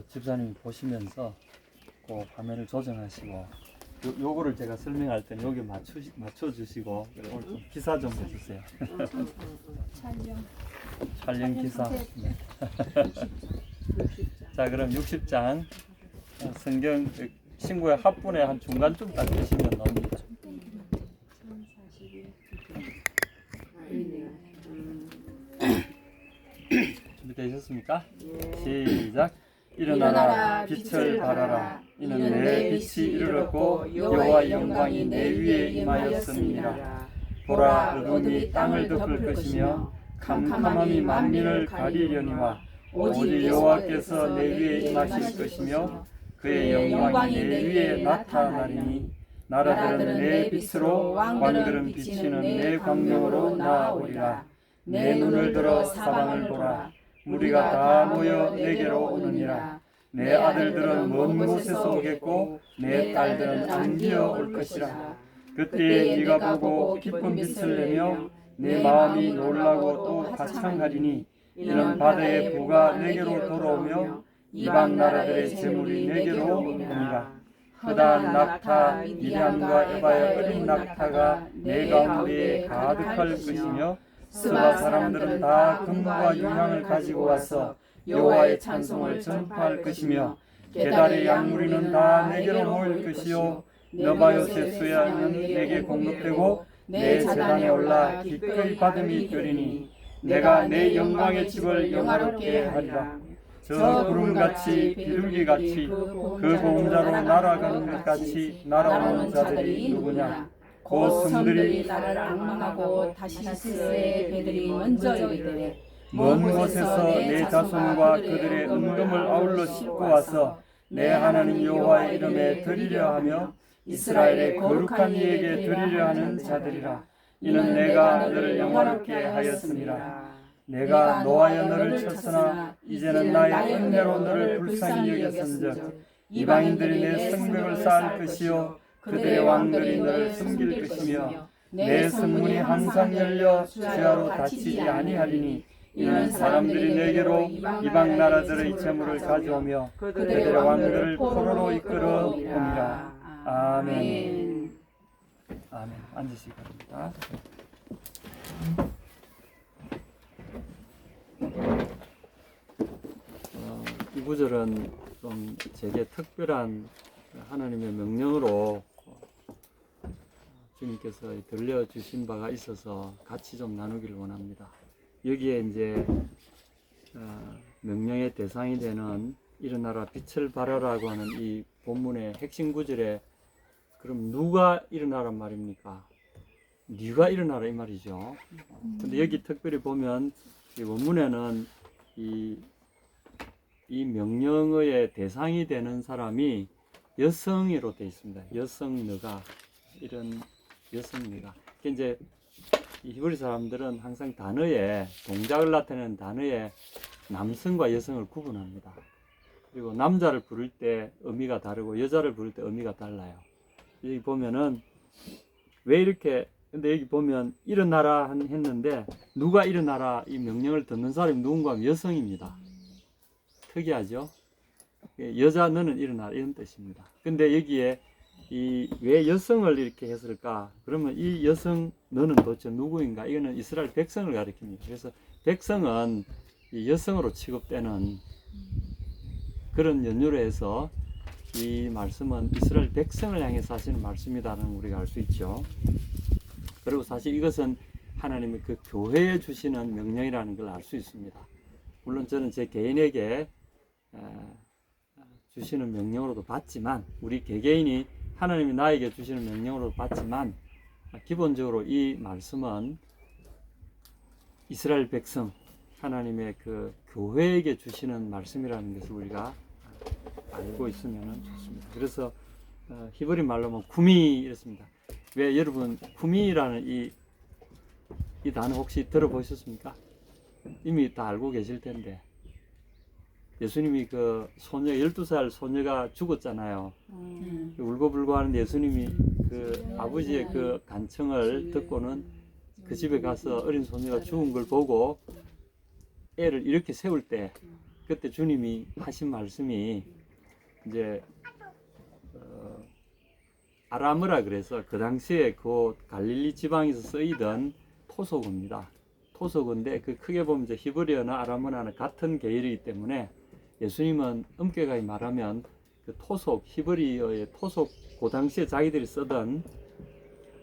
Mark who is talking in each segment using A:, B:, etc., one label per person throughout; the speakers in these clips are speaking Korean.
A: 집사님이 보시면서 그 화면을 조정하시고 요거를 제가 설명할 때는 여기 맞춰주시고 오늘 좀 기사 좀 해주세요. 촬영 기사. 네. 자, 그럼 60장 성경 친구의 합분의 한 중간쯤 딱 드시면 나옵니다. 준비되셨습니까? 시작. 일어나라, 빛을 발하라. 이는 내 빛이 이르렀고 여호와의 영광이 내 위에 임하였음이니라. 보라, 어둠이 땅을 덮을 것이며 캄캄함이 만민을 가리려니와 오직 여호와께서 내 위에 임하실 것이며 그의 영광이 내 위에 나타나리니 나라들은 내 빛으로 왕들은 비치는 내 광명으로 나아오리라. 내 눈을 들어 사방을 보라. 무리가 다 모여 내게로 오느니라. 내 아들들은 먼 곳에서 오겠고 내 딸들은 안기어 올 것이라. 그때에 네가 보고 기쁜 빛을 내며 내 마음이 놀라고 또 가창하리니 이는 바다의 부가 내게로 돌아오며 이방 나라들의 재물이 내게로 오니라. 그다음 낙타 미디안과 에바의 어린 낙타가 내 가운데에 가득할 것이며 스바 사람들은 다 금과 유향을 가지고 와서 여호와의 찬송을 전파할 것이며 게달의 양무리는 다 내게로 모일 것이요 너바요새 수야는 내게 공급되고 내 제단에 올라 기꺼이 받음이 되리니 내가 내 영광의 집을 영화롭게 하리라. 저 구름같이 비둘기같이 그 보험자로 날아가는 것같이 날아오는 자들이 누구냐. 곧 성들이
B: 나를 악망하고 다시스의 배들이 먼저 이르되
A: 먼 곳에서 내 자손과 그들의 은금을 아울러 싣고 와서 내 하나님 여호와의 이름에 드리려 하며 이스라엘의 거룩한 이에게 드리려 하는 자들이라. 이는 내가 너를 영화롭게 하였습니다. 내가 노하여 너를 쳤으나 이제는 나의 은혜로 너를 불쌍히 여겼은즉 이방인들이 내 성벽을 쌓을 것이요 그들의 왕들이 너를 숨길 것이며 내 성문이 항상 열려 주야로 닫히지 아니하리니 이는 사람들이 내게로 이방 나라들의 재물을 가져오며 그들의 왕들을 포로로 이끌어 오니라. 아멘. 아멘. 앉으시기 바랍니다. 이 구절은 좀 제게 특별한 하나님의 명령으로 주님께서 들려주신 바가 있어서 같이 좀 나누기를 원합니다. 여기에 이제 명령의 대상이 되는 일어나라 빛을 발하라고 하는 이 본문의 핵심 구절에 그럼 누가 일어나란 말입니까? 네가 일어나라 이 말이죠. 근데 여기 특별히 보면 이 원문에는 이 명령의 대상이 되는 사람이 여성으로 되어 있습니다. 여성 너가 이런 여성 너가. 이제 이 히브리 사람들은 항상 단어에 동작을 나타내는 단어에 남성과 여성을 구분합니다. 그리고 남자를 부를 때 의미가 다르고 여자를 부를 때 의미가 달라요. 여기 보면은 왜 이렇게 근데 여기 보면 일어나라 했는데 누가 일어나라 이 명령을 듣는 사람이 누군가 하면 여성입니다. 특이하죠? 여자 너는 일어나라 이런 뜻입니다. 근데 여기에 왜 여성을 이렇게 했을까? 그러면 이 여성 너는 도대체 누구인가? 이거는 이스라엘 백성을 가리킵니다. 그래서 백성은 이 여성으로 취급되는 그런 연유로 해서 이 말씀은 이스라엘 백성을 향해서 하시는 말씀이라는 우리가 알 수 있죠. 그리고 사실 이것은 하나님의 그 교회에 주시는 명령이라는 걸 알 수 있습니다. 물론 저는 제 개인에게 주시는 명령으로도 봤지만 우리 개개인이 하나님이 나에게 주시는 명령으로도 봤지만 기본적으로 이 말씀은 이스라엘 백성 하나님의 그 교회에게 주시는 말씀이라는 것을 우리가 알고 있으면 좋습니다. 그래서 히브리 말로 하면 구미 이렇습니다. 왜 여러분 구미라는 이 단어 혹시 들어보셨습니까? 이미 다 알고 계실 텐데 예수님이 그 소녀 12살 소녀가 죽었잖아요. 울고불고 하는 예수님이 그 아버지의 그 간청을 듣고는 그 집에 가서 어린 소녀가 죽은 걸 보고 애를 이렇게 세울 때 그때 주님이 하신 말씀이 이제 아람어라 그래서 그 당시에 그 갈릴리 지방에서 쓰이던 토속어입니다. 토속어인데 그 크게 보면 이제 히브리어나 아람어나 같은 계열이기 때문에 예수님은 엄격하게 말하면 그 토속 히브리어의 토속 그 당시에 자기들이 쓰던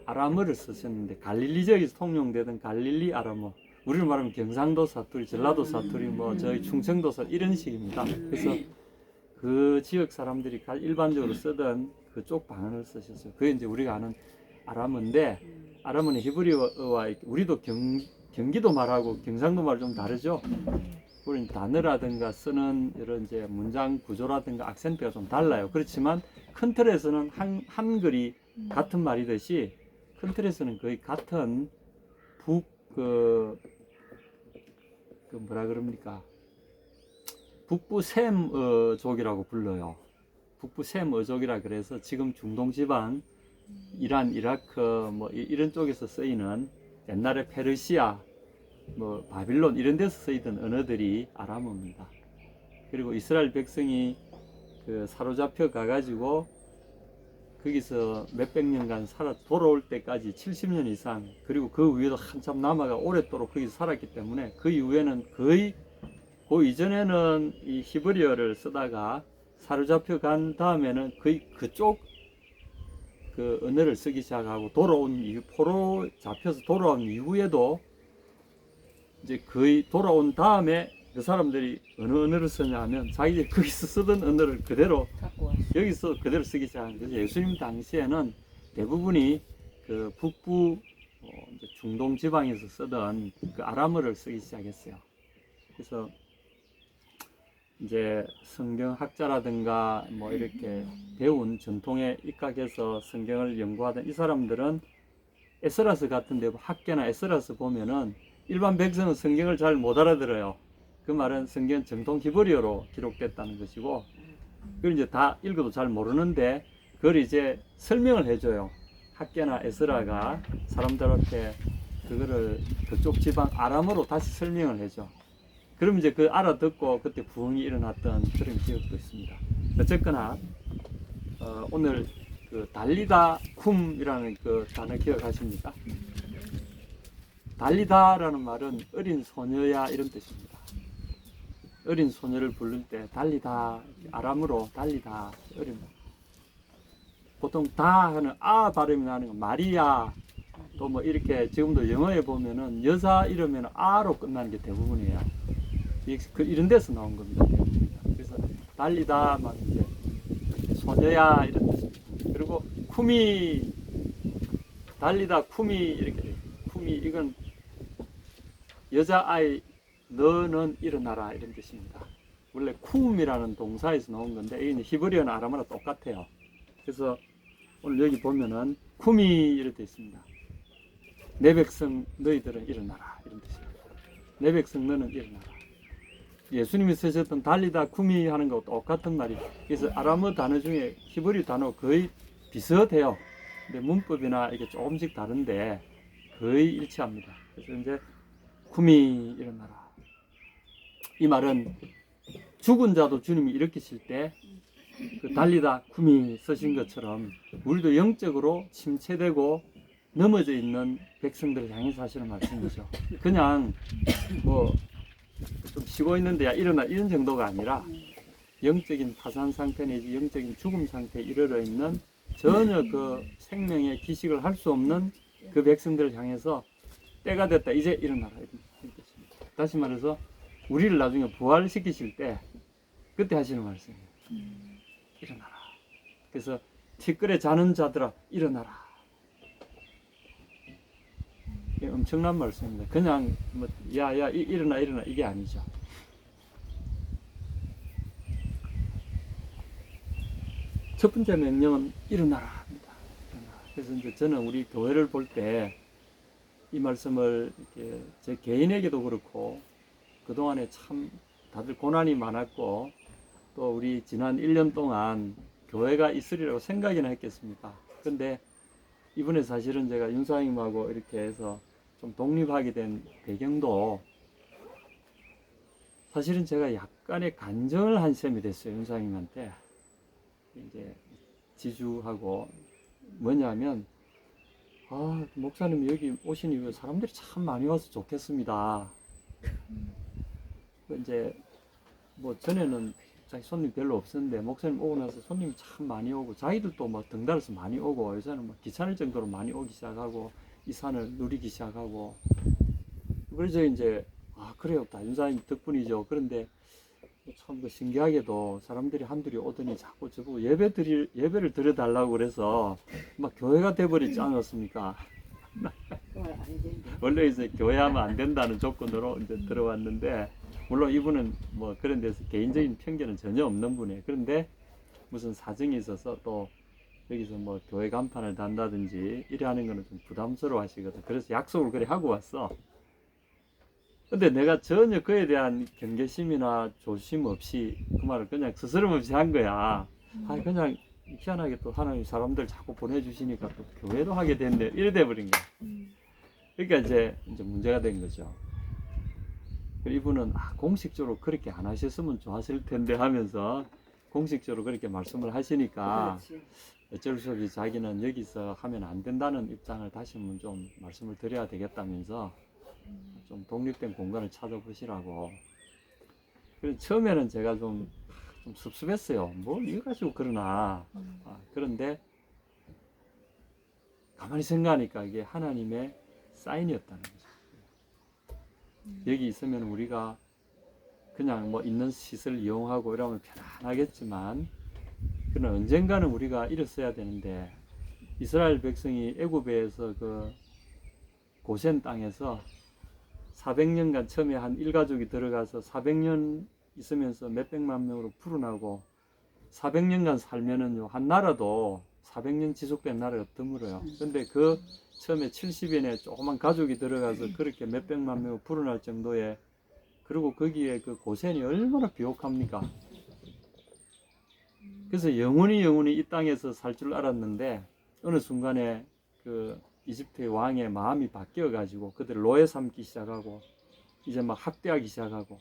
A: 아람어를 쓰셨는데 갈릴리 지역에서 통용되던 갈릴리 아람어, 우리로 말하면 경상도 사투리, 전라도 사투리, 뭐 저희 충청도 사투리 이런 식입니다. 그래서 그 지역 사람들이 일반적으로 쓰던 그쪽 방언을 쓰셨어요. 그게 이제 우리가 아는 아람어인데, 아람어는 히브리어와 우리도 경기도 말하고 경상도 말 좀 다르죠. 우리는 단어라든가 쓰는 이런 이제 문장 구조라든가 악센트가 좀 달라요. 그렇지만 큰 틀에서는 한글이 같은 말이듯이 큰 틀에서는 거의 같은 뭐라 그럽니까? 북부 셈어족이라고 불러요. 북부 셈어족이라 그래서 지금 중동 지방, 이란, 이라크 뭐 이런 쪽에서 쓰이는 옛날에 페르시아, 뭐 바빌론 이런 데서 쓰이던 언어들이 아람어입니다. 그리고 이스라엘 백성이 그 사로잡혀 가가지고 거기서 몇백 년간 살아 돌아올 때까지 70년 이상, 그리고 그 위에도 한참 남아가 오랫도록 거기서 살았기 때문에 그 이후에는 거의 그 이전에는 이 히브리어를 쓰다가 사로잡혀 간 다음에는 거의 그쪽 그 언어를 쓰기 시작하고 돌아온 이후, 포로 잡혀서 돌아온 이후에도 이제 거의 돌아온 다음에 그 사람들이 어느 언어를 쓰냐 하면 자기들 거기서 쓰던 언어를 그대로 여기서 그대로 쓰기 시작한 거죠. 예수님 당시에는 대부분이 그 북부 이제 중동 지방에서 쓰던 그 아람어를 쓰기 시작했어요. 그래서 이제 성경학자라든가 뭐 이렇게 배운 전통에 입각해서 성경을 연구하던 이 사람들은 에스라스 같은 데 학계나 에스라스 보면은 일반 백성은 성경을 잘 못 알아들어요. 그 말은 성경 정통 히브리어로 기록됐다는 것이고, 그걸 이제 다 읽어도 잘 모르는데 그걸 이제 설명을 해줘요. 학계나 에스라가 사람들한테 그거를 그쪽 지방 아람어로 다시 설명을 해줘. 그럼 이제 그 알아듣고 그때 부흥이 일어났던 그런 기억도 있습니다. 어쨌거나 오늘 그 달리다 쿰이라는 그 단어 기억하십니까? 달리다라는 말은 어린 소녀야 이런 뜻입니다. 어린 소녀를 부를 때 달리다, 아람으로 달리다, 어린. 보통 다 하는 아 발음이 나는 거 마리아, 또 뭐 이렇게 지금도 영어에 보면은 여자 이름에는 아로 끝나는 게 대부분이에요. 이런 데서 나온 겁니다. 대부분입니다. 그래서 달리다 막 이제 소녀야 이런 뜻입니다. 그리고 쿰이, 달리다 쿰이 이렇게 돼요. 쿰이 이건 여자아이 너는 일어나라 이런 뜻입니다. 원래 쿰이라는 동사에서 나온 건데 이게 히브리어나 아람어랑 똑같아요. 그래서 오늘 여기 보면은 쿰이 이렇게 있습니다. 내 백성 너희들은 일어나라 이런 뜻입니다. 내 백성 너는 일어나라. 예수님이 쓰셨던 달리다 쿰이 하는 것과 똑같은 말이, 그래서 아람어 단어 중에 히브리 단어 거의 비슷해요. 근데 문법이나 이게 조금씩 다른데 거의 일치합니다. 그래서 이제 쿰이 일어나라. 이 말은 죽은 자도 주님이 일으키실 때 그 달리다 쿰이 쓰신 것처럼 우리도 영적으로 침체되고 넘어져 있는 백성들을 향해서 하시는 말씀이죠. 그냥 뭐 좀 쉬고 있는데 야 일어나 이런 정도가 아니라 영적인 파산 상태 내지 영적인 죽음 상태에 이르러 있는 전혀 그 생명의 기식을 할 수 없는 그 백성들을 향해서 때가 됐다 이제 일어나라 이런 뜻입니다. 다시 말해서 우리를 나중에 부활시키실 때 그때 하시는 말씀이에요. 일어나라. 그래서 티끌에 자는 자들아 일어나라. 이게 엄청난 말씀입니다. 그냥 뭐 야야 일어나 이게 아니죠. 첫 번째 명령은 일어나라입니다. 그래서 이제 저는 우리 교회를 볼 때 이 말씀을 이렇게 제 개인에게도 그렇고 그동안에 참 다들 고난이 많았고 또 우리 지난 1년 동안 교회가 있으리라고 생각이나 했겠습니까? 근데 이번에 사실은 제가 윤사님하고 이렇게 해서 좀 독립하게 된 배경도 사실은 제가 약간의 간정을 한 셈이 됐어요. 윤사님한테. 이제 지주하고 뭐냐면, 아, 목사님 여기 오신 이후에 사람들이 참 많이 와서 좋겠습니다. 이제 뭐 전에는 자기 손님 별로 없었는데 목사님 오고 나서 손님이 참 많이 오고 자기들도 막 등달아서 많이 오고 요새는 막 귀찮을 정도로 많이 오기 시작하고 이 산을 누리기 시작하고 그래서 이제 아 그래요 다 윤사님 덕분이죠. 그런데 참 그 신기하게도 사람들이 한둘이 오더니 자꾸 저보고 예배를 드려달라고 그래서 막 교회가 돼버리지 않았습니까? 원래 이제 교회하면 안 된다는 조건으로 이제 들어왔는데 물론 이분은 뭐 그런 데서 개인적인 편견은 전혀 없는 분이에요. 그런데 무슨 사정이 있어서 또 여기서 뭐 교회 간판을 단다든지 이래 하는 거는 좀 부담스러워 하시거든. 그래서 약속을 그래 하고 왔어. 근데 내가 전혀 그에 대한 경계심이나 조심 없이 그 말을 그냥 스스럼 없이 한 거야. 아 그냥 희한하게 또 하나님 사람들 자꾸 보내주시니까 또 교회도 하게 됐네. 이래 돼버린 거야. 그러니까 이제 문제가 된 거죠. 이분은 공식적으로 그렇게 안 하셨으면 좋았을 텐데 하면서 공식적으로 그렇게 말씀을 하시니까
B: 그렇지.
A: 어쩔 수 없이 자기는 여기서 하면 안 된다는 입장을 다시 한번 좀 말씀을 드려야 되겠다면서 좀 독립된 공간을 찾아보시라고. 그래서 처음에는 제가 좀 섭섭했어요. 뭘 이거 가지고 그러나. 그런데 가만히 생각하니까 이게 하나님의 사인이었다는 거죠. 여기 있으면 우리가 그냥 뭐 있는 시설 이용하고 이러면 편안하겠지만 그러나 언젠가는 우리가 일어서야 되는데 이스라엘 백성이 애굽에서 그 고센 땅에서 400년간 처음에 한 일가족이 들어가서 400년 있으면서 몇백만 명으로 불어나고 400년간 살면은요 한 나라도 400년 지속된 나라가 드물어요. 근데 그 처음에 70인의 조그만 가족이 들어가서 그렇게 몇백만 명으로 불어날 정도의 그리고 거기에 그 고센이 얼마나 비옥합니까? 그래서 영원히 이 땅에서 살 줄 알았는데 어느 순간에 그 이집트의 왕의 마음이 바뀌어 가지고 그들을 노예 삼기 시작하고 이제 막 학대하기 시작하고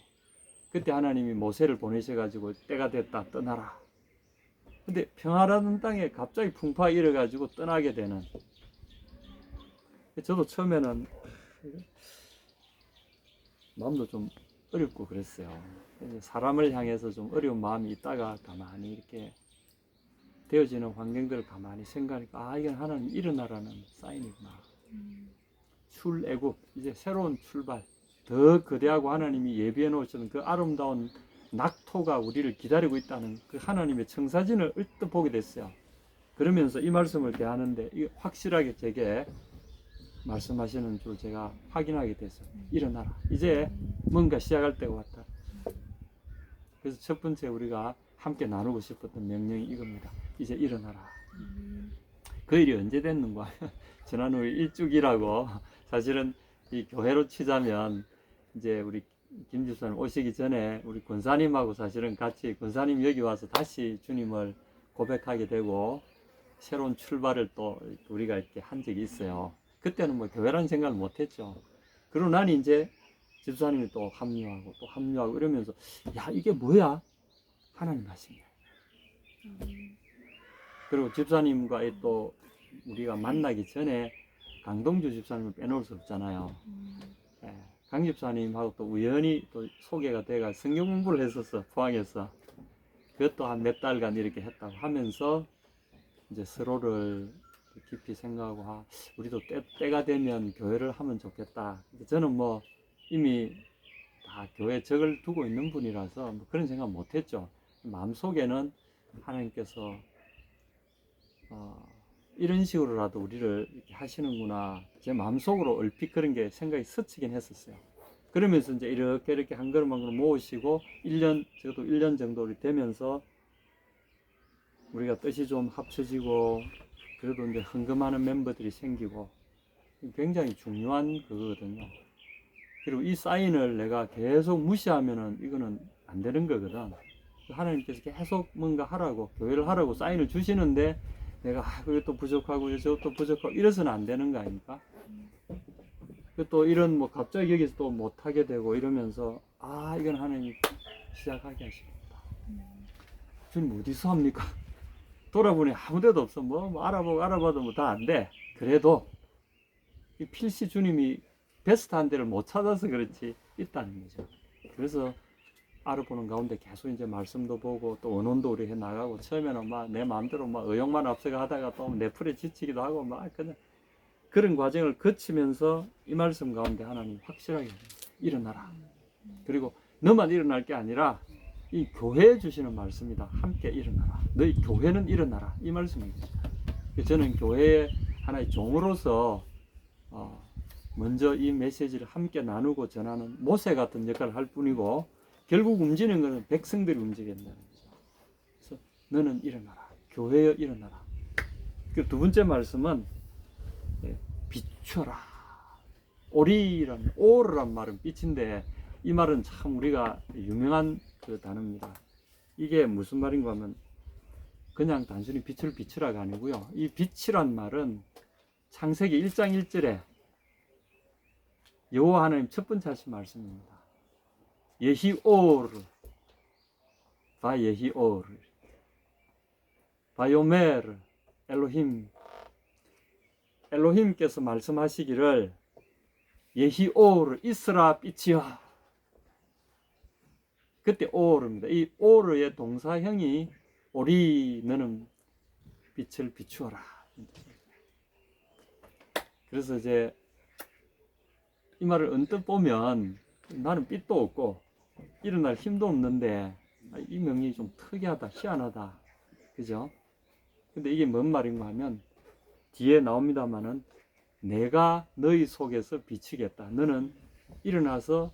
A: 그때 하나님이 모세를 보내셔 가지고 때가 됐다 떠나라. 근데 평화라는 땅에 갑자기 풍파가 일어 가지고 떠나게 되는. 저도 처음에는 마음도 좀 어렵고 그랬어요. 사람을 향해서 좀 어려운 마음이 있다가 가만히 이렇게 되어지는 환경들을 가만히 생각하니까 아 이건 하나님 일어나라는 사인이구나. 출애굽 이제 새로운 출발 더 거대하고 하나님이 예비해 놓으신 그 아름다운 낙토가 우리를 기다리고 있다는 그 하나님의 청사진을 얼뜻 보게 됐어요. 그러면서 이 말씀을 대하는데 확실하게 제게 말씀하시는 줄 제가 확인하게 됐어요. 일어나라. 이제 뭔가 시작할 때가 왔다. 그래서 첫 번째 우리가 함께 나누고 싶었던 명령이 이겁니다. 이제 일어나라. 그 일이 언제 됐는가? 지난 후에 일주기라고 사실은 이 교회로 치자면 이제 우리 김 집사님 오시기 전에 우리 권사님하고 사실은 같이 권사님 여기 와서 다시 주님을 고백하게 되고 새로운 출발을 또 우리가 이렇게 한 적이 있어요. 그때는 뭐 교회라는 생각을 못 했죠. 그러고 나니 이제 집사님이 또 합류하고 이러면서 야 이게 뭐야? 하나님 말씀이야. 그리고 집사님과 또 우리가 만나기 전에 강동주 집사님을 빼놓을 수 없잖아요. 네. 강 집사님하고 또 우연히 또 소개가 돼가 성경 공부를 했었어. 포항에서. 그것도 한 몇 달간 이렇게 했다고 하면서 이제 서로를 깊이 생각하고 우리도 때가 되면 교회를 하면 좋겠다. 저는 뭐 이미 다 교회에 적을 두고 있는 분이라서 뭐 그런 생각 못 했죠. 마음속에는 하나님께서 이런 식으로라도 우리를 이렇게 하시는구나. 제 마음속으로 얼핏 그런 게 생각이 스치긴 했었어요. 그러면서 이제 이렇게 한 걸음 한 걸음 모으시고 1년, 적어도 1년 정도 되면서 우리가 뜻이 좀 합쳐지고 그래도 이제 헌금하는 멤버들이 생기고 굉장히 중요한 그거거든요. 그리고 이 사인을 내가 계속 무시하면은 이거는 안 되는 거거든. 하나님께서 계속 뭔가 하라고, 교회를 하라고 사인을 주시는데 내가 그것도 부족하고 저것도 부족하고 이래서는 안 되는 거 아닙니까? 또 이런 뭐 갑자기 여기서 또 못하게 되고 이러면서 이건 하나님 시작하게 하십니다. 주님 어디서 합니까? 돌아보니 아무 데도 없어. 뭐 알아봐도 뭐 다 안 돼. 그래도 이 필시 주님이 베스트 한 데를 못 찾아서 그렇지 있다는 거죠. 그래서 알아보는 가운데 계속 이제 말씀도 보고 또 언론도 우리 해 나가고, 처음에는 막 내 마음대로 막 의욕만 앞서가 하다가 또 내 풀에 지치기도 하고 막 그냥 그런 과정을 거치면서 이 말씀 가운데 하나님 확실하게 일어나라. 그리고 너만 일어날 게 아니라 이 교회에 주시는 말씀이다. 함께 일어나라. 너희 교회는 일어나라. 이 말씀이죠. 저는 교회의 하나의 종으로서 먼저 이 메시지를 함께 나누고 전하는 모세 같은 역할을 할 뿐이고, 결국 움직이는 것은 백성들이 움직여야 된다는 거죠. 그래서 너는 일어나라. 교회여 일어나라. 그 두 번째 말씀은 비춰라. 오리란, 오르란 말은 빛인데, 이 말은 참 우리가 유명한 그 단어입니다. 이게 무슨 말인가 하면 그냥 단순히 빛을 비추라가 아니고요. 이 빛이란 말은 창세기 1장 1절에 여호와 하나님 첫 번째 하신 말씀입니다. 예히오르 바예히오르 바요메르 엘로힘께서 말씀하시기를 예히오르 있으라 빛이여. 그때 오르입니다. 이 오르의 동사형이 오리 너는 빛을 비추어라. 그래서 이제 이 말을 언뜻 보면 나는 빛도 없고 일어날 힘도 없는데 이 명이 좀 특이하다, 희한하다, 그죠? 근데 이게 뭔 말인가 하면 뒤에 나옵니다만은 내가 너희 속에서 비치겠다. 너는 일어나서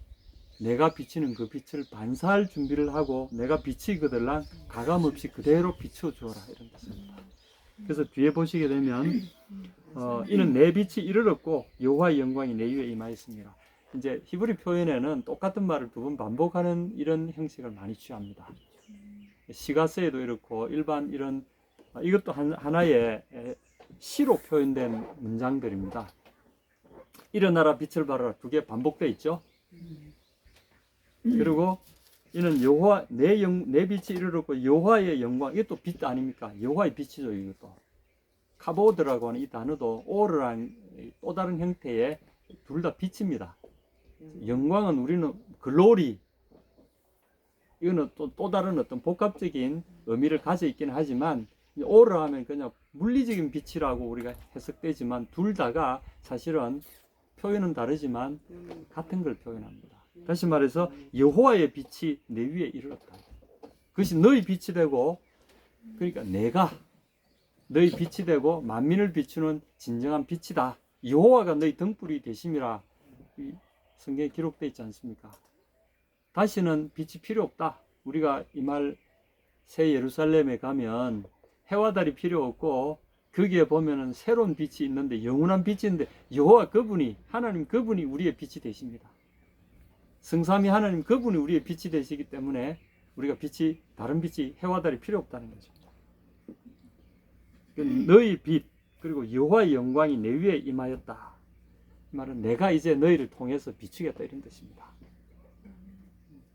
A: 내가 비치는 그 빛을 반사할 준비를 하고 내가 빛이 그들랑 가감없이 그대로 비춰주어라, 이런 뜻입니다. 그래서 뒤에 보시게 되면 이는 내 빛이 이르렀고 여호와의 영광이 내 위에 임하였습니다. 이제 히브리 표현에는 똑같은 말을 두 번 반복하는 이런 형식을 많이 취합니다. 시가서에도 이렇고 일반 이런 이것도 하나의 시로 표현된 문장들입니다. 일어나라 빛을 발하라 두 개 반복되어 있죠. 그리고 이는 여호와 내 빛이 이르렀고 여호와의 영광, 이게 또 빛 아닙니까? 여호와의 빛이죠. 이것도 카보드라고 하는 이 단어도 오르란 또 다른 형태의 둘 다 빛입니다. 영광은 우리는 글로리, 이거는 또 다른 어떤 복합적인 의미를 가져 있기는 하지만 오르 하면 그냥 물리적인 빛이라고 우리가 해석되지만 둘 다가 사실은 표현은 다르지만 같은 걸 표현합니다. 다시 말해서 여호와의 빛이 내 위에 이르렀다. 그것이 너희 빛이 되고, 그러니까 내가 너희 빛이 되고 만민을 비추는 진정한 빛이다. 여호와가 너희 등불이 되심이라 성경에 기록되어 있지 않습니까? 다시는 빛이 필요 없다. 우리가 이 말 새 예루살렘에 가면 해와 달이 필요 없고 거기에 보면은 새로운 빛이 있는데 영원한 빛인데 여호와 그분이 하나님 그분이 우리의 빛이 되십니다. 성삼위 하나님 그분이 우리의 빛이 되시기 때문에 우리가 빛이 다른 빛이 해와 달이 필요 없다는 거죠. 너희 빛 그리고 여호와의 영광이 내 위에 임하였다. 이 말은 내가 이제 너희를 통해서 비추겠다 이런 뜻입니다.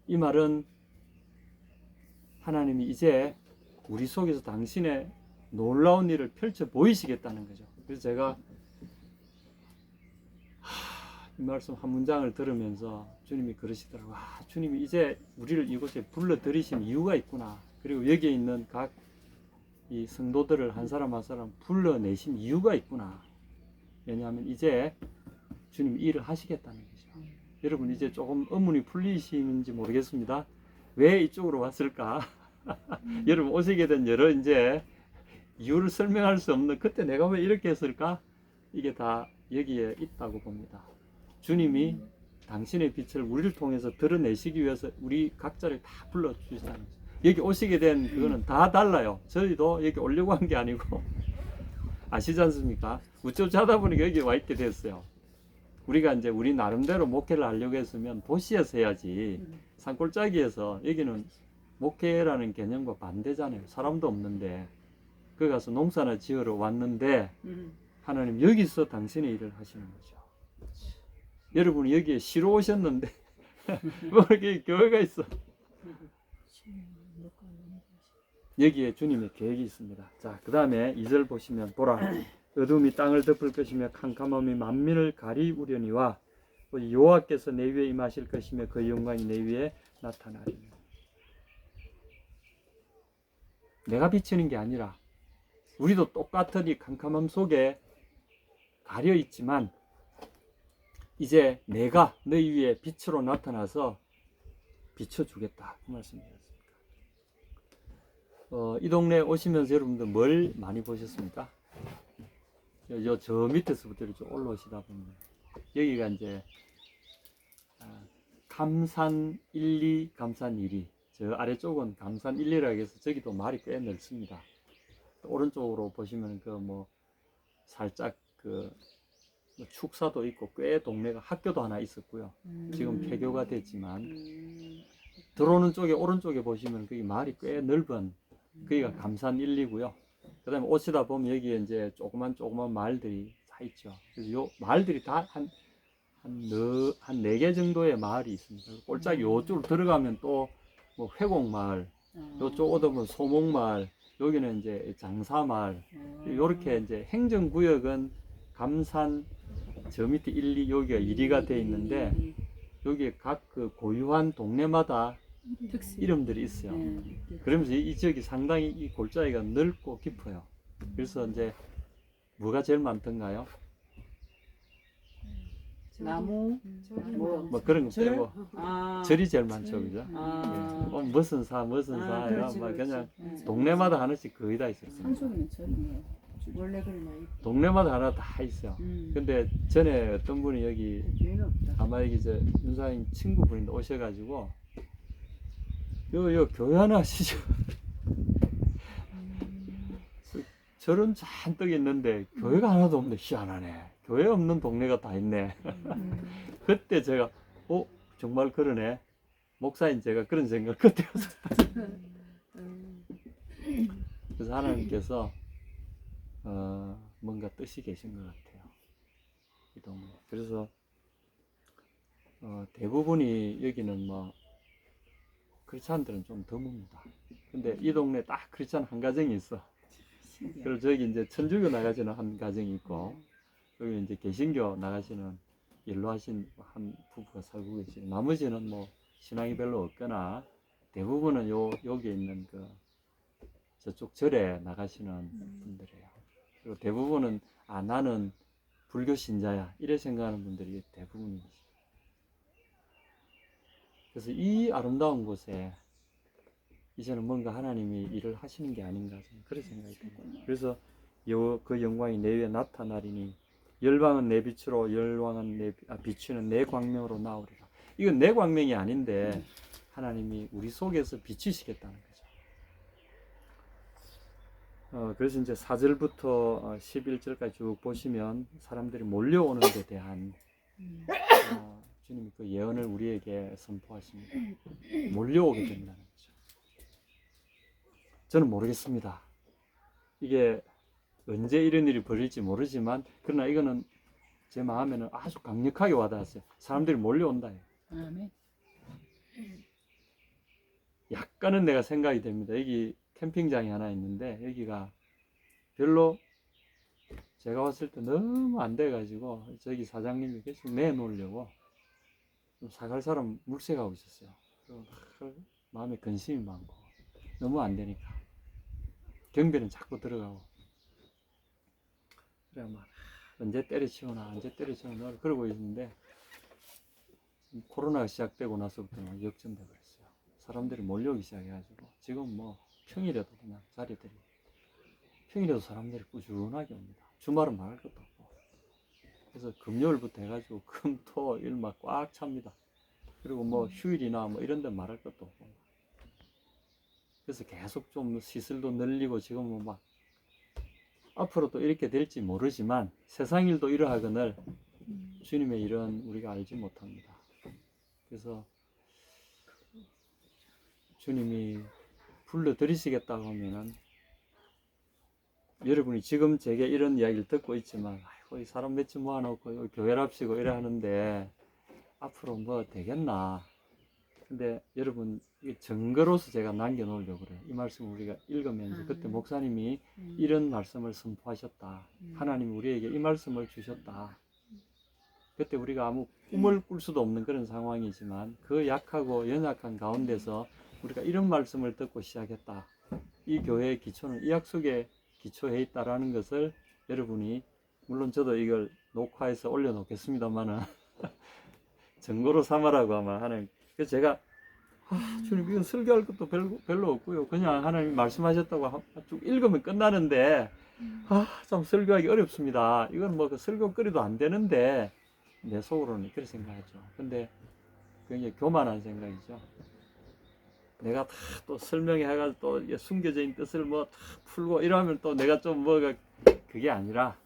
A: 이 말은 하나님이 이제 우리 속에서 당신의 놀라운 일을 펼쳐 보이시겠다는 거죠. 그래서 제가 이 말씀 한 문장을 들으면서 주님이 그러시더라고요. 주님이 이제 우리를 이곳에 불러들이신 이유가 있구나. 그리고 여기에 있는 각 이 성도들을 한 사람 한 사람 불러내신 이유가 있구나. 왜냐하면 이제 주님이 일을 하시겠다는 거죠. 여러분 이제 조금 의문이 풀리시는지 모르겠습니다. 왜 이쪽으로 왔을까? 여러분 오시게 된 여러 이제 이유를 설명할 수 없는, 그때 내가 왜 이렇게 했을까? 이게 다 여기에 있다고 봅니다. 주님이 당신의 빛을 우리를 통해서 드러내시기 위해서 우리 각자를 다 불러주시다는 거죠. 여기 오시게 된 그거는 다 달라요. 저희도 여기 오려고 한 게 아니고 아시지 않습니까? 우쭈쭈 하다 보니까 여기 와 있게 됐어요. 우리가 이제 우리 나름대로 목회를 하려고 했으면 도시에서 해야지 산골짜기에서, 여기는 목회라는 개념과 반대잖아요. 사람도 없는데 거기 가서 농사나 지으러 왔는데 하나님 여기서 당신의 일을 하시는 거죠. 여러분이 여기에 쉬러 오셨는데 뭐 이렇게 교회가 있어. 여기에 주님의 계획이 있습니다. 자, 그 다음에 2절 보시면 보라 어둠이 땅을 덮을 것이며 캄캄함이 만민을 가리우려니와 여호와께서 내 위에 임하실 것이며 그 영광이 내 위에 나타나리니. 내가 비치는 게 아니라 우리도 똑같은 이 캄캄함 속에 가려 있지만 이제 내가 너희 위에 빛으로 나타나서 비춰주겠다 그 말씀이었습니다. 이 동네 오시면서 여러분들 뭘 많이 보셨습니까? 저 밑에서부터 이렇게 올라오시다 보면 여기가 이제 감산 1, 2, 감산 1, 2. 저 아래쪽은 감산 1, 2라고 해서 저기도 말이 꽤 넓습니다. 오른쪽으로 보시면 그 뭐 살짝 그 축사도 있고 꽤 동네가 학교도 하나 있었고요. 지금 폐교가 됐지만 들어오는 쪽에 오른쪽에 보시면 거기 말이 꽤 넓은 거기가 감산 1, 2고요. 그 다음에 오시다 보면 여기에 이제 조그만 마을들이 다 있죠. 그래서 요 마을들이 다 한 4개 정도의 마을이 있습니다. 꼴짝 요쪽으로 들어가면 또 뭐 회곡마을, 요쪽 오다 보면 소목마을, 여기는 이제 장사마을, 요렇게 이제 행정구역은 감산 저 밑에 1, 2, 여기가 1위가 되어 있는데 여기에 각 그 고유한 동네마다 이름들이 있어요. 그러면서 이 지역이 상당히 이 골짜기가 넓고 깊어요. 그래서 이제 뭐가 제일 많던가요?
B: 나무,
A: 뭐 그런 거 빼고 절이 제일 많죠, 그죠? 예. 무슨 사
B: 그렇지,
A: 막 그냥
B: 그렇지.
A: 동네마다 하나씩 거의 다 있었어요.
B: 산속에는 절이네. 원래 그러나.
A: 동네마다 하나 다 있어요. 근데 전에 어떤 분이 여기 아마 여기 저 윤사님 친구분인데 오셔가지고 요 교회 하나 하시죠. 절은 잔뜩 있는데 교회가 하나도 없네. 희한하네. 교회 없는 동네가 다 있네. 그때 제가 정말 그러네. 목사인 제가 그런 생각 그때 했었어요. 그래서 하나님께서 뭔가 뜻이 계신 것 같아요. 이 동네. 그래서 대부분이 여기는 뭐 크리스찬들은 좀 드뭅니다. 근데 이 동네 딱 크리스찬 한 가정이 있어. 그리고 저기 이제 천주교 나가시는 한 가정이 있고 여기 이제 개신교 나가시는 일로 하신 한 부부가 살고 계시고 나머지는 뭐 신앙이 별로 없거나 대부분은 여기에 있는 그 저쪽 절에 나가시는 분들이에요. 그리고 대부분은 나는 불교 신자야 이래 생각하는 분들이 대부분이죠. 그래서 이 아름다운 곳에 이제는 뭔가 하나님이 일을 하시는 게 아닌가 그런 생각이 듭니다. 그래서 그 영광이 내 위에 나타나리니 열방은 내 빛으로 열왕은 비추는 내 광명으로 나오리라. 이건 내 광명이 아닌데 하나님이 우리 속에서 비추시겠다는 거죠. 그래서 이제 4절부터 11절까지 쭉 보시면 사람들이 몰려오는 데 대한 주님이 그 예언을 우리에게 선포하십니다. 몰려오게 된다는 거죠. 저는 모르겠습니다. 이게 언제 이런 일이 벌일지 모르지만 그러나 이거는 제 마음에는 아주 강력하게 와닿았어요. 사람들이 몰려온다.
B: 아멘.
A: 약간은 내가 생각이 됩니다. 여기 캠핑장이 하나 있는데 여기가 별로 제가 왔을 때 너무 안 돼가지고 저기 사장님이 계속 내놓으려고 좀 사갈 사람 물색하고 있었어요. 마음에 근심이 많고 너무 안 되니까 경비는 자꾸 들어가고 그래 막 언제 때려치우나 그러고 있는데 코로나가 시작되고 나서부터는 역전돼 버렸어요. 사람들이 몰려오기 시작해가지고 지금 뭐 평일에도 그냥 자리들이 평일에도 사람들이 꾸준하게 옵니다. 주말은 말할 것도 없고 그래서 금요일부터 해가지고 금, 토, 일 막 꽉 찹니다. 그리고 뭐 휴일이나 뭐 이런 데 말할 것도 없고 그래서 계속 좀 시설도 늘리고 지금은 막 앞으로 또 이렇게 될지 모르지만 세상 일도 이러하거늘 주님의 일은 우리가 알지 못합니다. 그래서 주님이 불러들이시겠다고 하면은 여러분이 지금 제게 이런 이야기를 듣고 있지만 아이고 이 사람 몇쯤 모아놓고 교회랍시고 이래 하는데 앞으로 뭐 되겠나 근데 여러분 이게 증거로서 제가 남겨놓으려고 그래요. 이 말씀 우리가 읽으면서 그때 목사님이 이런 말씀을 선포하셨다. 하나님이 우리에게 이 말씀을 주셨다. 그때 우리가 아무 꿈을 꿀 수도 없는 그런 상황이지만 그 약하고 연약한 가운데서 우리가 이런 말씀을 듣고 시작했다. 이 교회의 기초는 이 약속에 기초해 있다라는 것을 여러분이, 물론 저도 이걸 녹화해서 올려놓겠습니다만은 증거로 삼으라고 아마 하나님. 그래서 제가 주님 이건 설교할 것도 별로 없고요. 그냥 하나님 말씀하셨다고 쭉 읽으면 끝나는데 참 설교하기 어렵습니다. 이건 뭐 그 설교거리도 안 되는데 내 속으로는 그렇게 생각하죠. 근데 굉장히 교만한 생각이죠. 내가 다 또 설명해가지고 또 숨겨져 있는 뜻을 뭐 다 풀고 이러면 또 내가 좀 뭐가, 그게 아니라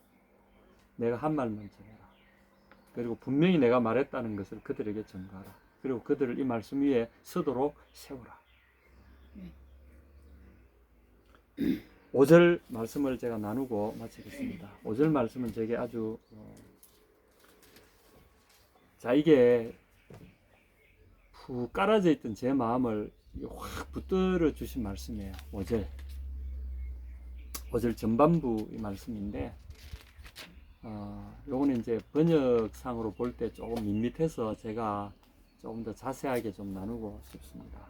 A: 내가 한 말만 전해라. 그리고 분명히 내가 말했다는 것을 그들에게 전가하라. 그리고 그들을 이 말씀 위에 서도록 세우라. 5절 말씀을 제가 나누고 마치겠습니다. 5절 말씀은 제게 아주 자, 이게 푹 깔아져 있던 제 마음을 확 붙들어 주신 말씀이에요. 5절 전반부 이 말씀인데, 요거는 이제 번역상으로 볼 때 조금 밋밋해서 제가 조금 더 자세하게 좀 나누고 싶습니다.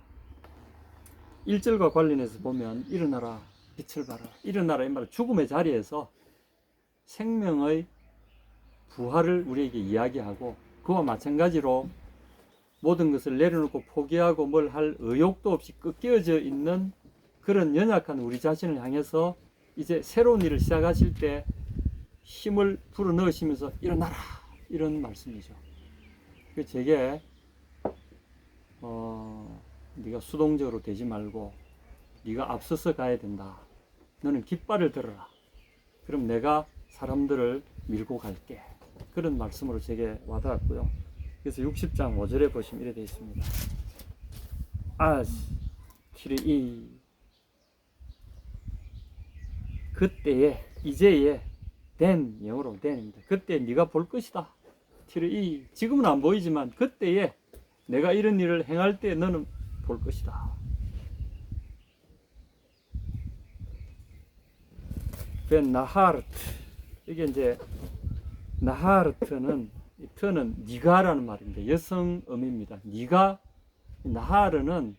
A: 1절과 관련해서 보면 일어나라 빛을 발하라. 일어나라 이 말은 죽음의 자리에서 생명의 부활을 우리에게 이야기하고, 그와 마찬가지로 모든 것을 내려놓고 포기하고 뭘 할 의욕도 없이 꺾여져 있는 그런 연약한 우리 자신을 향해서 이제 새로운 일을 시작하실 때 힘을 불어넣으시면서 일어나라, 이런 말씀이죠. 그 제게 네가 수동적으로 되지 말고 네가 앞서서 가야 된다. 너는 깃발을 들어라. 그럼 내가 사람들을 밀고 갈게. 그런 말씀으로 제게 와닿았고요. 그래서 60장 5절에 보시면 이렇게 되어 있습니다. 키르이, 그때에, 이제에, 영어로 den입니다. 그때 네가 볼 것이다. 키르이, 지금은 안 보이지만 그때에 내가 이런 일을 행할 때 너는 볼 것이다. 나하르트, 이게 이제 나하르트는, 트는 니가라는 말입니다. 여성음입니다. 니가, 나하르는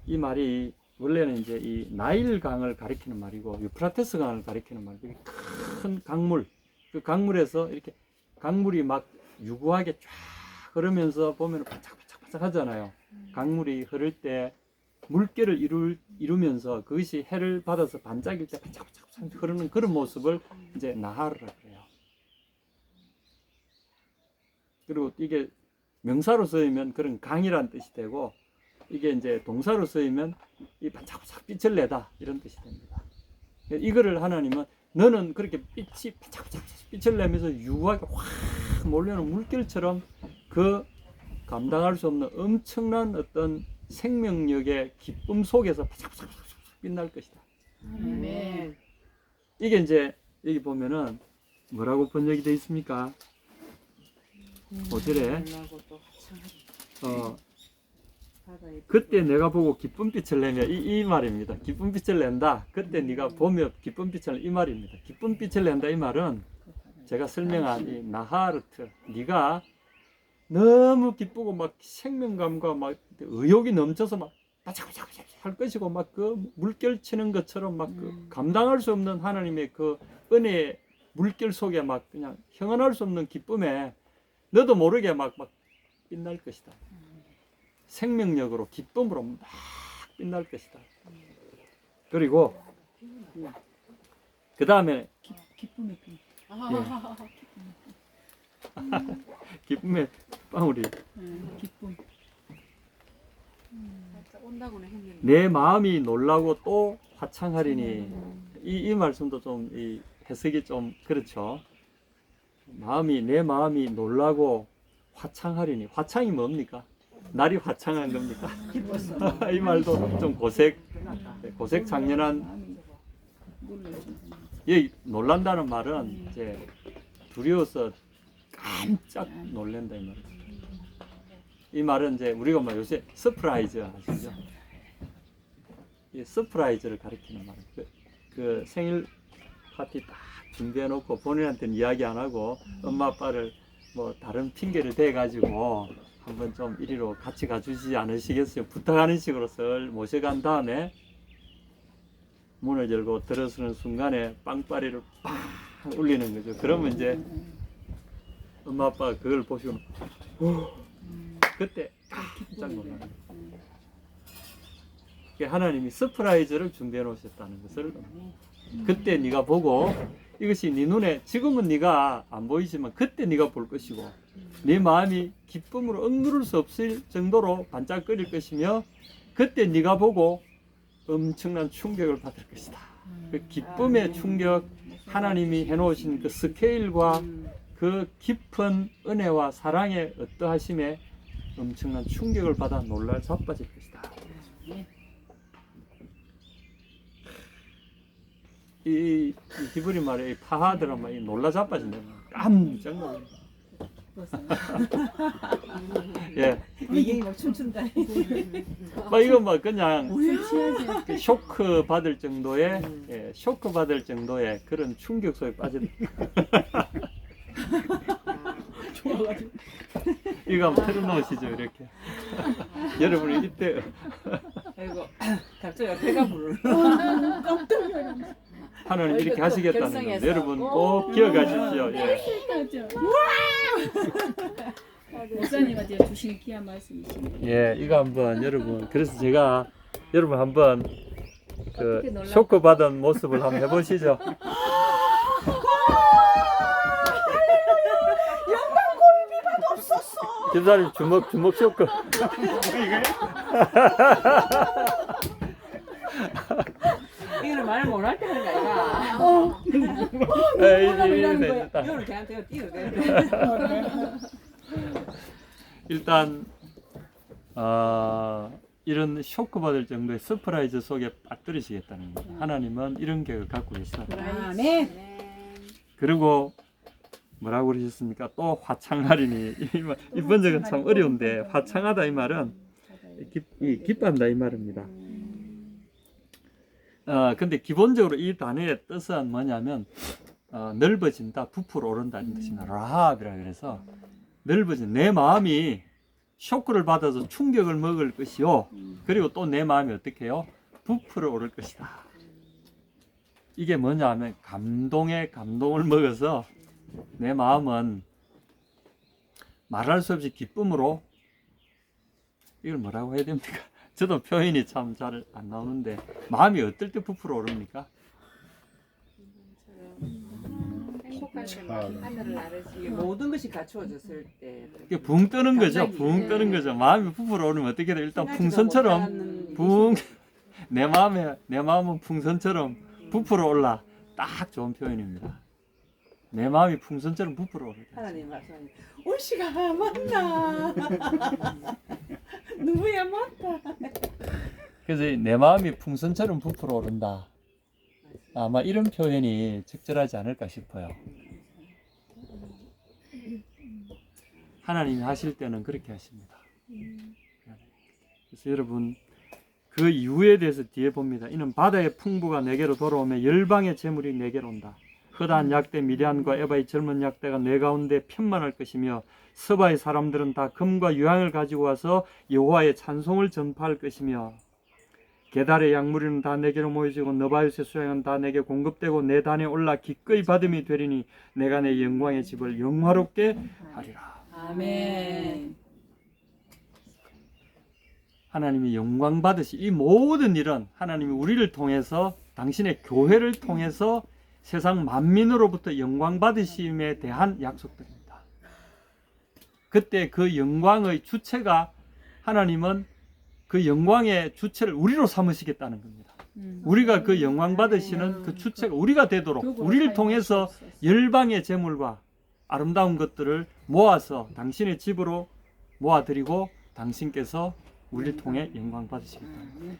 A: 이 말이 원래는 이제 이 나일 강을 가리키는 말이고 유프라테스 강을 가리키는 말이고, 큰 강물, 그 강물에서 이렇게 강물이 막 유구하게 쫙 흐르면서 보면 반짝반짝 하잖아요. 강물이 흐를 때 물결을 이루면서 그것이 해를 받아서 반짝일 때 반짝반짝 흐르는 그런 모습을 이제 나하르라 그래요. 그리고 이게 명사로 쓰이면 그런 강이란 뜻이 되고, 이게 이제 동사로 쓰이면 이 반짝반짝 빛을 내다, 이런 뜻이 됩니다. 이거를 하나님은 너는 그렇게 빛이 반짝반짝 빛을 내면서 유하게 확 몰려오는 물결처럼 그 감당할 수 없는 엄청난 어떤 생명력의 기쁨 속에서 반짝반짝 빛날 것이다.
B: 아멘.
A: 이게 이제 여기 보면은 뭐라고 번역이 되어 있습니까? 5절에 그때 내가 보고 기쁜 빛을 내며, 이 말입니다. 기쁜 빛을 낸다. 그때 네가 보며 기쁜 빛을 낸다, 이 말입니다. 기쁜 빛을 낸다 이 말은 제가 설명한 이 나하르트, 네가 너무 기쁘고 막 생명감과 막 의욕이 넘쳐서 막 바짝바짝 할 것이고, 막 그 물결 치는 것처럼 막 그 감당할 수 없는 하나님의 그 은혜의 물결 속에 막 그냥 형언할 수 없는 기쁨에 너도 모르게 막 빛날 것이다. 생명력으로, 기쁨으로 막 빛날 것이다. 그리고 그 다음에
B: 기쁨의 빛.
A: 기쁨의 방울이,
B: 기쁨.
C: 온다고는 했는데.
A: 내 마음이 놀라고 또 화창하리니, 이 말씀도 좀 이 해석이 좀 그렇죠. 내 마음이 놀라고 화창하리니, 화창이 뭡니까? 날이 화창한 겁니까? 이 말도 좀 고색 장렬한, 이 놀란다는 말은 이제 두려워서 깜짝 놀란다 이 말이에요. 이 말은 이제 우리가 뭐 요새 서프라이즈 하시죠? 이 서프라이즈를 가리키는 말이에요. 그 생일 파티 딱 준비해 놓고 본인한테는 이야기 안 하고 엄마 아빠를 뭐 다른 핑계를 대 가지고 한번 좀 이리로 같이 가주지 않으시겠어요? 부탁하는 식으로 썰 모셔간 다음에 문을 열고 들어서는 순간에 빵빠리를 빵 울리는 거죠. 그러면 이제 엄마 아빠가 그걸 보시고 그때 깜짝 놀라는 거예요. 하나님이 서프라이즈를 준비해 놓으셨다는 것을 그때 네가 보고 이것이 네 눈에 지금은 네가 안 보이지만 그때 네가 볼 것이고 네 마음이 기쁨으로 억누를 수 없을 정도로 반짝거릴 것이며 그때 네가 보고 엄청난 충격을 받을 것이다. 그 기쁨의 충격, 하나님이 해놓으신 그 스케일과 그 깊은 은혜와 사랑의 어떠하심에 엄청난 충격을 받아 놀랄 자빠질 것이다. 이 히브리 말에 이 파하드라마 이 놀라 자빠진다. 깜짝 놀라. 예.
B: 이게 막 춤춘다.
A: 뭐 이거 뭐 그냥 쇼크 받을 정도의 예, 쇼크 받을 정도의 그런 충격 속에 빠진다.
B: 좋아가지고.
A: 이거 한번 틀어놓으시죠 이렇게. 여러분 이때
C: 아이고 갑자기 배가 부르는.
A: 하나님 이렇게 하시겠다는 건 여러분 꼭 기억하십시오. 예.
B: 목사님한테 주신 귀한 말씀이시네요.
A: 예, 이거 한번 여러분 그래서 제가 여러분 한번 그 쇼크 받은 모습을 한번 해보시죠. 김사님 주먹 쇼크.
C: 이거는 말 못할 때 하는 거 아이가.
A: 에이,
C: 이거는 걔한테 띄워도 돼.
A: 일단 이런 쇼크 받을 정도의 서프라이즈 속에 빠뜨리시겠다는 거예요. 하나님은 이런 계획을 갖고 계시다.
B: 아멘.
A: 그리고 뭐라고 그러셨습니까? 또 화창하리니 이 번역은 참 어려운데 화창하다 이 말은 기뻐한다 이 말입니다. 근데 기본적으로 이 단어의 뜻은 뭐냐면 넓어진다, 부풀어 오른다는 뜻입니다. 라합이라 그래서 넓어진 내 마음이 쇼크를 받아서 충격을 먹을 것이요. 그리고 또 내 마음이 어떻게 해요? 부풀어 오를 것이다. 이게 뭐냐 하면 감동에 감동을 먹어서 내 마음은 말할 수 없이 기쁨으로 이걸 뭐라고 해야 됩니까? 저도 표현이 참 잘 안 나오는데 마음이 어떨 때 부풀어 오릅니까?
C: 모든 것이 갖추어졌을 때.
A: 이게 붕 뜨는 거죠.
C: 갑자기,
A: 붕 뜨는 거죠. 마음이 부풀어 오르면 어떻게 돼? 일단 풍선처럼 붕 내 마음은 풍선처럼 부풀어 올라. 딱 좋은 표현입니다. 내 마음이 풍선처럼 부풀어 오르다.
C: 하나님 말씀하니 올시가 맞나? 누구야 맞다.
A: 그래서 내 마음이 풍선처럼 부풀어 오른다. 아마 이런 표현이 적절하지 않을까 싶어요. 하나님이 하실 때는 그렇게 하십니다. 그래서 여러분 그 이유에 대해서 뒤에 봅니다. 이는 바다의 풍부가 내게로 돌아오며 열방의 재물이 내게로 온다. 허다한 약대 미디안과 에바의 젊은 약대가 내 가운데 편만할 것이며 서바의 사람들은 다 금과 유향을 가지고 와서 여호와의 찬송을 전파할 것이며 게달의 약무리는 다 내게로 모여지고 너바윳의 수양은 다 내게 공급되고 내 단에 올라 기꺼이 받음이 되리니 내가 내 영광의 집을 영화롭게 하리라.
B: 아멘.
A: 하나님이 영광 받으시 이 모든 일은 하나님이 우리를 통해서 당신의 교회를 통해서 세상 만민으로부터 영광 받으심에 대한 약속들입니다. 그때 그 영광의 주체가 하나님은 그 영광의 주체를 우리로 삼으시겠다는 겁니다. 우리가 그 영광 받으시는 그 주체가 우리가 되도록 우리를 통해서 열방의 재물과 아름다운 것들을 모아서 당신의 집으로 모아드리고 당신께서 우리를 통해 영광 받으시겠다.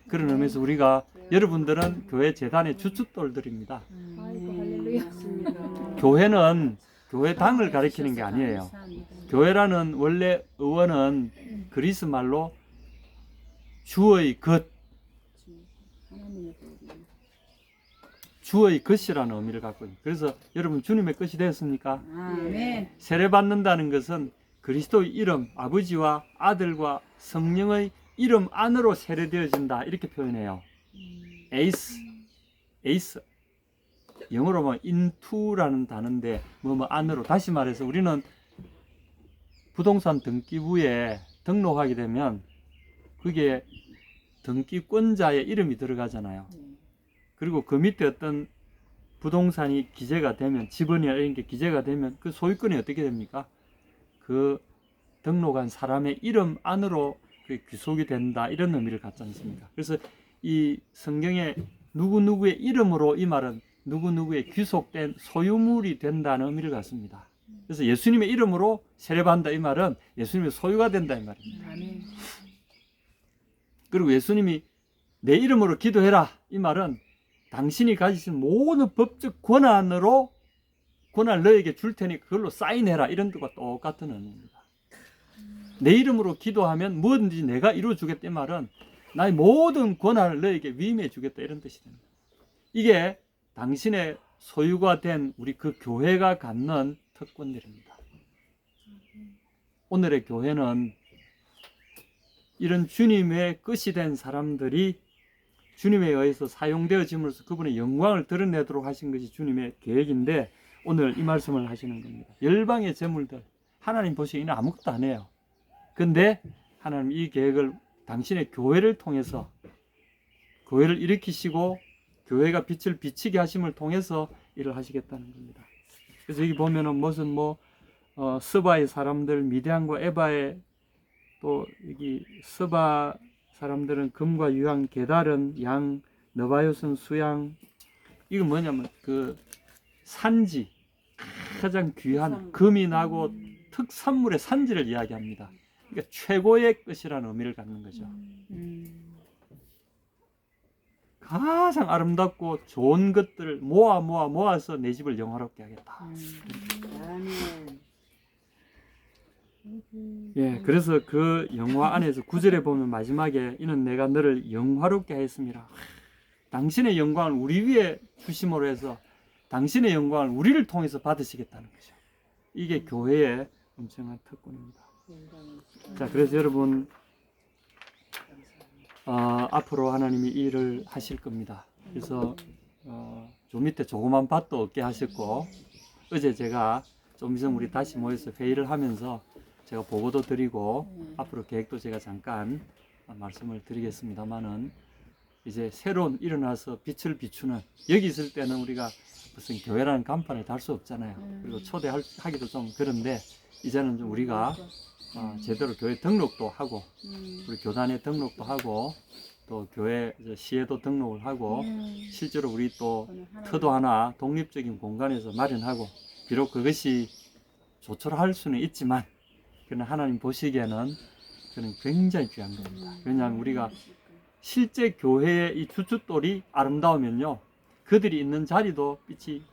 A: 그런 의미에서 우리가 여러분들은 교회 재단의 주춧돌들입니다.
B: 아이고 할렐루야.
A: 교회는 교회당을 가리키는 게 아니에요. 교회라는 원래 의원은 그리스 말로 주의 것, 주의 것이라는 의미를 갖고 있습니다. 그래서 여러분 주님의 것이 되었습니까?
B: 아멘.
A: 세례받는다는 것은 그리스도의 이름, 아버지와 아들과 성령의 이름 안으로 세례되어진다 이렇게 표현해요. 에이스 영어로 보면 into라는 단어인데 뭐 안으로. 다시 말해서 우리는 부동산 등기부에 등록하게 되면 그게 등기권자의 이름이 들어가잖아요. 그리고 그 밑에 어떤 부동산이 기재가 되면, 지번이나 이런 게 기재가 되면 그 소유권이 어떻게 됩니까? 그 등록한 사람의 이름 안으로 그 귀속이 된다 이런 의미를 갖지 않습니까? 그래서 이 성경에 누구누구의 이름으로 이 말은 누구누구의 귀속된 소유물이 된다는 의미를 갖습니다. 그래서 예수님의 이름으로 세례받는다 이 말은 예수님의 소유가 된다 이 말입니다.
B: 아멘.
A: 그리고 예수님이 내 이름으로 기도해라 이 말은 당신이 가지신 모든 법적 권한을 너에게 줄 테니 그걸로 사인해라 이런 것과 똑같은 의미입니다. 내 이름으로 기도하면 뭐든지 내가 이루어 주겠다 이 말은 나의 모든 권한을 너에게 위임해 주겠다 이런 뜻이 됩니다. 이게 당신의 소유가 된 우리 그 교회가 갖는 특권들입니다. 오늘의 교회는 이런 주님의 끝이 된 사람들이 주님에 의해서 사용되어짐으로써 그분의 영광을 드러내도록 하신 것이 주님의 계획인데 오늘 이 말씀을 하시는 겁니다. 열방의 재물들 하나님 보시기에는 아무것도 안 해요. 근데 하나님 이 계획을 당신의 교회를 통해서 교회를 일으키시고 교회가 빛을 비치게 하심을 통해서 일을 하시겠다는 겁니다. 그래서 여기 보면은 무슨 스바의 사람들, 미디안과 에바의 또 여기 스바 사람들은 금과 유황, 게달은 양, 너바요스는 수양. 이거 뭐냐면 그 산지, 가장 귀한 금이 나고 특산물의 산지를 이야기합니다. 그러니까 최고의 것이라는 의미를 갖는 거죠. 가장 아름답고 좋은 것들을 모아서 내 집을 영화롭게 하겠다.
C: 아멘.
A: 예, 그래서 그 영화 안에서 9절에 보면 마지막에 이는 내가 너를 영화롭게 하였음이라. 당신의 영광을 우리 위에 주심으로 해서 당신의 영광을 우리를 통해서 받으시겠다는 거죠. 이게 교회의 엄청난 특권입니다. 자, 그래서 여러분 앞으로 하나님이 이 일을 하실 겁니다. 그래서 저 밑에 조그만 밭도 얻게 하셨고 어제 제가 좀 있으면 우리 다시 모여서 회의를 하면서 제가 보고도 드리고 앞으로 계획도 제가 잠깐 말씀을 드리겠습니다만은 이제 새로운 일어나서 빛을 비추는 여기 있을 때는 우리가 무슨 교회라는 간판을 달 수 없잖아요. 그리고 초대하기도 좀 그런데 이제는 좀 우리가 제대로 교회 등록도 하고 우리 교단에 등록도 하고 또 교회 시에도 등록을 하고 실제로 우리 또 터도 하나 독립적인 공간에서 마련하고 비록 그것이 조촐할 수는 있지만 그러나 하나님 보시기에는 그는 굉장히 귀한 겁니다. 왜냐하면 우리가 실제 교회의 이 주춧돌이 아름다우면요 그들이 있는 자리도 빛이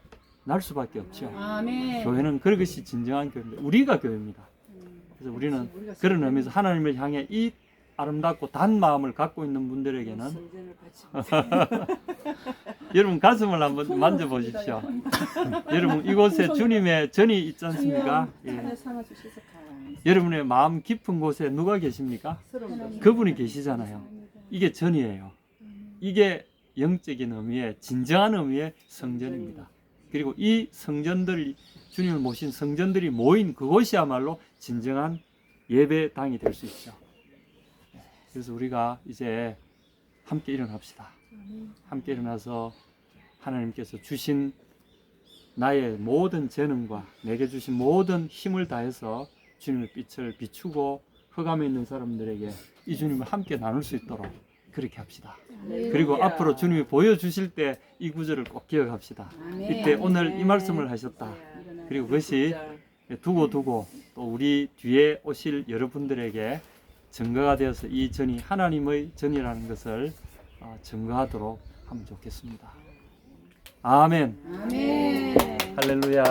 A: 날 수밖에 없죠.
B: 아멘.
A: 교회는 그것이 진정한 교회입니다. 우리가 교회입니다. 그래서 우리는 그런 의미에서 하나님을 향해 이 아름답고 단 마음을 갖고 있는 분들에게는 여러분 가슴을 한번 만져보십시오. 여러분 이곳에 주님의 전이 있지 않습니까? 예. 여러분의 마음 깊은 곳에 누가 계십니까? 그분이 계시잖아요. 이게 전이에요. 이게 영적인 의미의 진정한 의미의 성전입니다. 그리고 이 성전들이 주님을 모신 성전들이 모인 그곳이야말로 진정한 예배당이 될 수 있죠. 그래서 우리가 이제 함께 일어납시다. 함께 일어나서 하나님께서 주신 나의 모든 재능과 내게 주신 모든 힘을 다해서 주님의 빛을 비추고 흑암에 있는 사람들에게 이 주님을 함께 나눌 수 있도록 그렇게 합시다. 그리고 앞으로 주님이 보여주실 때 이 구절을 꼭 기억합시다. 이때 오늘 이 말씀을 하셨다. 그리고 그것이 두고 또 우리 뒤에 오실 여러분들에게 증거가 되어서 이 전이 하나님의 전이라는 것을 증거하도록 하면 좋겠습니다. 아멘.
B: 아멘.
A: 할렐루야.